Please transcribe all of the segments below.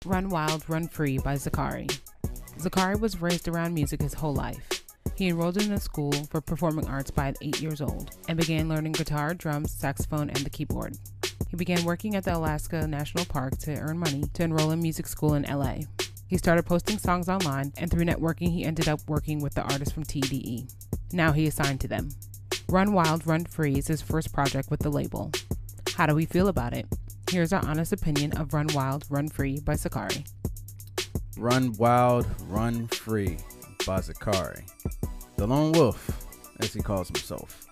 Run Wild, Run Free by Zacari. Zacari was raised around music his whole life. He enrolled in a school for performing arts by 8 years old and began learning guitar, drums, saxophone, and the keyboard. He began working at the Alaska National Park to earn money to enroll in music school in LA. He started posting songs online, and through networking, he ended up working with the artists from TDE. Now he is signed to them. Run Wild, Run Free is his first project with the label. How do we feel about it? Here's our honest opinion of Run Wild, Run Free by Zacari. Run Wild, Run Free by Zacari. The Lone Wolf, as he calls himself.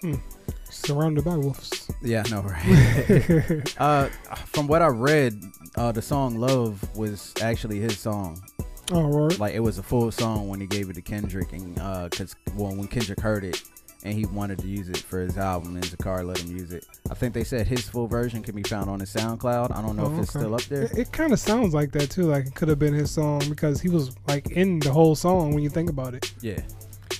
Surrounded by wolves. Yeah, I know, right? From what I read, the song Love was actually his song. Oh, right. Like, it was a full song when he gave it to Kendrick, and when Kendrick heard it, and he wanted to use it for his album, and Zacari let him use it. I think they said his full version can be found on his SoundCloud. I don't know if it's still up there. It kind of sounds like that, too. Like, it could have been his song because he was, like, in the whole song when you think about it. Yeah.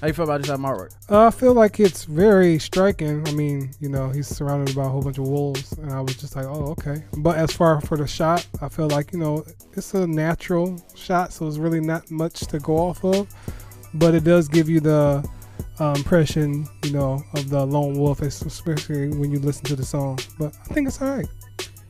How you feel about this album artwork? I feel like it's very striking. I mean, you know, he's surrounded by a whole bunch of wolves, and I was just like, oh, okay. But as far for the shot, I feel like, you know, it's a natural shot, so it's really not much to go off of. But it does give you the impression, you know, of the lone wolf, especially when you listen to the song. But I think it's all right.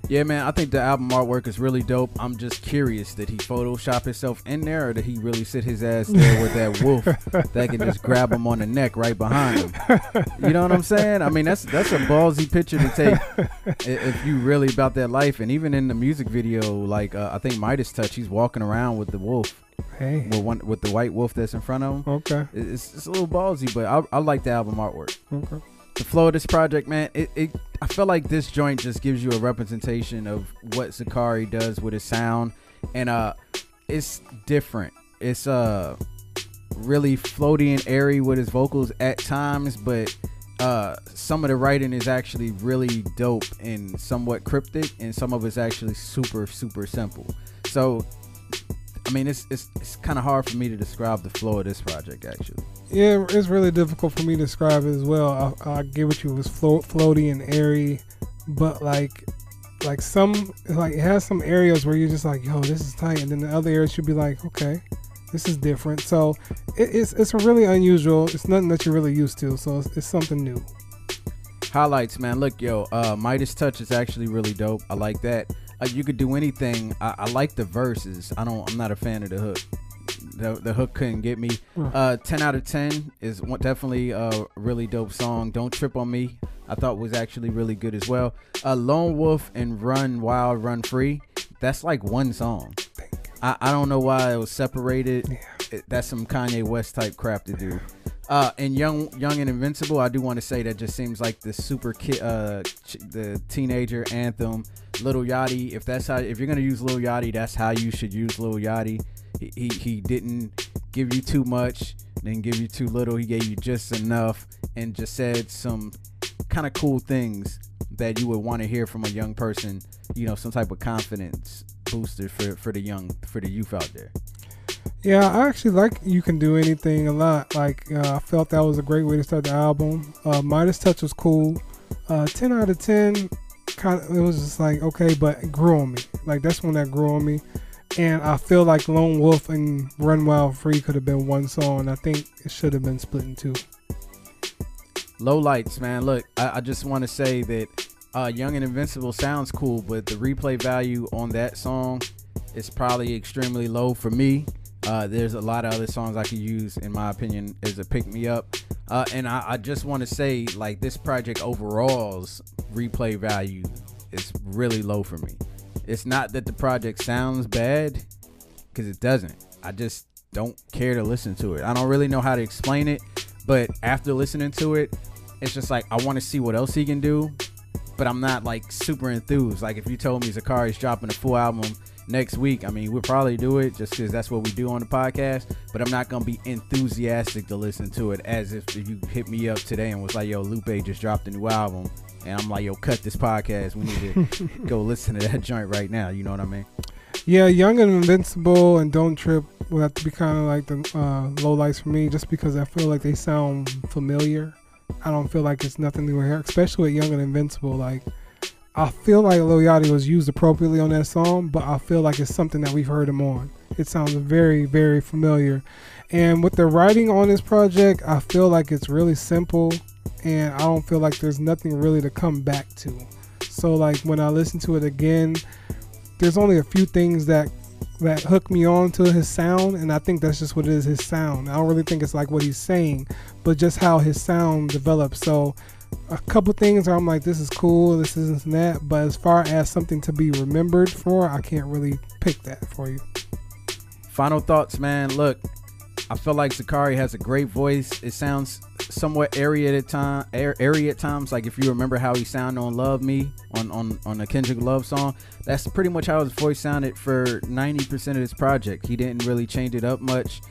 Yeah, man, I think the album artwork is really dope. I'm just curious, did he Photoshop himself in there, or did he really sit his ass there with that wolf that can just grab him on the neck right behind him? You know what I'm saying? I mean, that's a ballsy picture to take if you really about that life. And even in the music video, like I think Midas Touch, he's walking around with the wolf. Hey. With the white wolf that's in front of him. Okay. It's a little ballsy, but I like the album artwork. Okay. The flow of this project, man, I feel like this joint just gives you a representation of what Zacari does with his sound, and it's different. It's really floaty and airy with his vocals at times, but some of the writing is actually really dope and somewhat cryptic, and some of it's actually super simple. So I mean, it's kind of hard for me to describe the flow of this project, actually. Yeah, it's really difficult for me to describe it as well. I get what you was floaty and airy, but like some, like it has some areas where you're just like, yo, this is tight, and then the other areas you'll be like, okay, this is different. So it's really unusual. It's nothing that you're really used to, so it's something new. Highlights, man. Look, yo, Midas Touch is actually really dope. I like that. You could do anything. I like the verses. I'm not a fan of the hook. The hook couldn't get me. 10 out of 10 is definitely a really dope song. Don't Trip on Me, I thought was actually really good as well. Lone Wolf and Run Wild, Run Free, that's like one song. I don't know why it was separated. Yeah. That's some Kanye West type crap to do. And Young and Invincible, I do want to say that just seems like the super kid, the teenager anthem. Lil Yachty, if you're gonna use Lil Yachty, that's how you should use Lil Yachty. He didn't give you too much, didn't give you too little. He gave you just enough, and just said some kind of cool things that you would want to hear from a young person. You know, some type of confidence booster for the youth out there. Yeah, I actually like You Can Do Anything a lot. Like, I felt that was a great way to start the album. Midas Touch was cool. 10 out of 10, it was just like, okay, but it grew on me. Like, that's one that grew on me. And I feel like Lone Wolf and Run Wild Free could have been one song. I think it should have been split in two. Low lights, man. Look, I just want to say that Young and Invincible sounds cool, but the replay value on that song is probably extremely low for me. There's a lot of other songs I could use, in my opinion, as a pick-me-up. And I just want to say, like, this project overall's replay value is really low for me. It's not that the project sounds bad, because it doesn't. I just don't care to listen to it. I don't really know how to explain it, but after listening to it, it's just like, I want to see what else he can do, but I'm not, like, super enthused. Like, if you told me Zacari's dropping a full album next week, I mean, we'll probably do it just because that's what we do on the podcast, but I'm not gonna be enthusiastic to listen to it as if you hit me up today and was like, yo, Lupe just dropped a new album, and I'm like, yo, cut this podcast, we need to go listen to that joint right now. You know what I mean? Yeah, Young and Invincible and Don't Trip will have to be kind of like the low lights for me, just because I feel like they sound familiar. I don't feel like it's nothing new here, especially with Young and Invincible. Like, I feel like Lil Yachty was used appropriately on that song, but I feel like it's something that we've heard him on. It sounds very, very familiar. And with the writing on this project, I feel like it's really simple, and I don't feel like there's nothing really to come back to. So like when I listen to it again, there's only a few things that hook me on to his sound, and I think that's just what it is, his sound. I don't really think it's like what he's saying, but just how his sound develops. So a couple things where I'm like, this is cool, this isn't that, but as far as something to be remembered for, I can't really pick that for you. Final thoughts, man. Look, I feel like Zacari has a great voice. It sounds somewhat airy at times. Like if you remember how he sounded on Love Me on the Kendrick Love song, that's pretty much how his voice sounded for 90% of this project. He didn't really change it up much.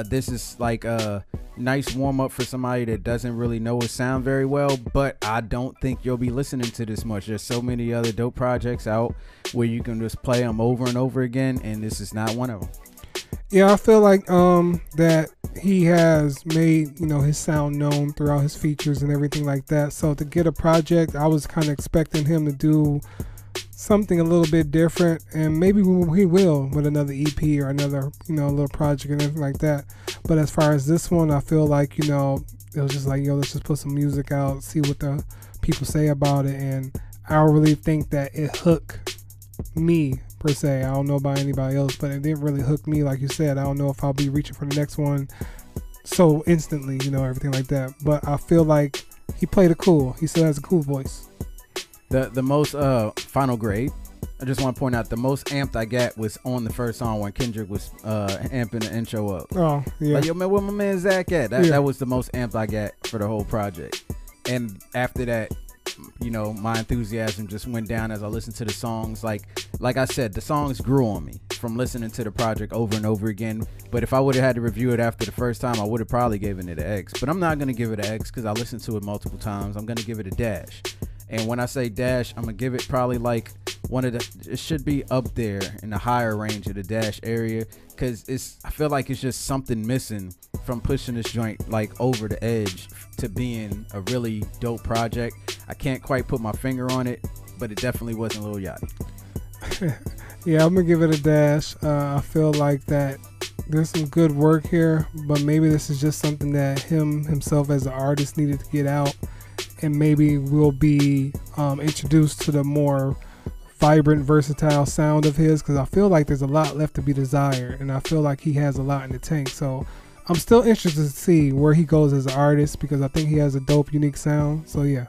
This is like a nice warm up for somebody that doesn't really know his sound very well, but I don't think you'll be listening to this much. There's so many other dope projects out where you can just play them over and over again, and this is not one of them. Yeah, I feel like that he has made, his sound known throughout his features and everything like that. So to get a project, I was kind of expecting him to do something a little bit different, and maybe he will with another EP or another, little project and everything like that. But as far as this one, I feel like, it was just like, let's just put some music out, see what the people say about it. And I don't really think that it hooked me per se. I don't know about anybody else, but it didn't really hook me. Like you said, I don't know if I'll be reaching for the next one so instantly, everything like that. But I feel like he played it cool. He still has a cool voice. The most final grade, I just want to point out, the most amped I got was on the first song when Kendrick was amping the intro up. Oh yeah. Like, yo man, where my man Zach at? That was the most amped I got for the whole project. And after that, my enthusiasm just went down as I listened to the songs. Like I said, the songs grew on me from listening to the project over and over again. But if I would have had to review it after the first time, I would have probably given it an X. But I'm not going to give it an X because I listened to it multiple times. I'm going to give it a dash. And when I say dash, I'm going to give it probably like it should be up there in the higher range of the dash area, because I feel like it's just something missing from pushing this joint like over the edge to being a really dope project. I can't quite put my finger on it, but it definitely wasn't Lil Yachty. Yeah, I'm gonna give it a dash. I feel like that there's some good work here, but maybe this is just something that himself as an artist needed to get out, and maybe we'll be introduced to the more vibrant, versatile sound of his, because I feel like there's a lot left to be desired, and I feel like he has a lot in the tank. So I'm still interested to see where he goes as an artist, because I think he has a dope, unique sound. So yeah.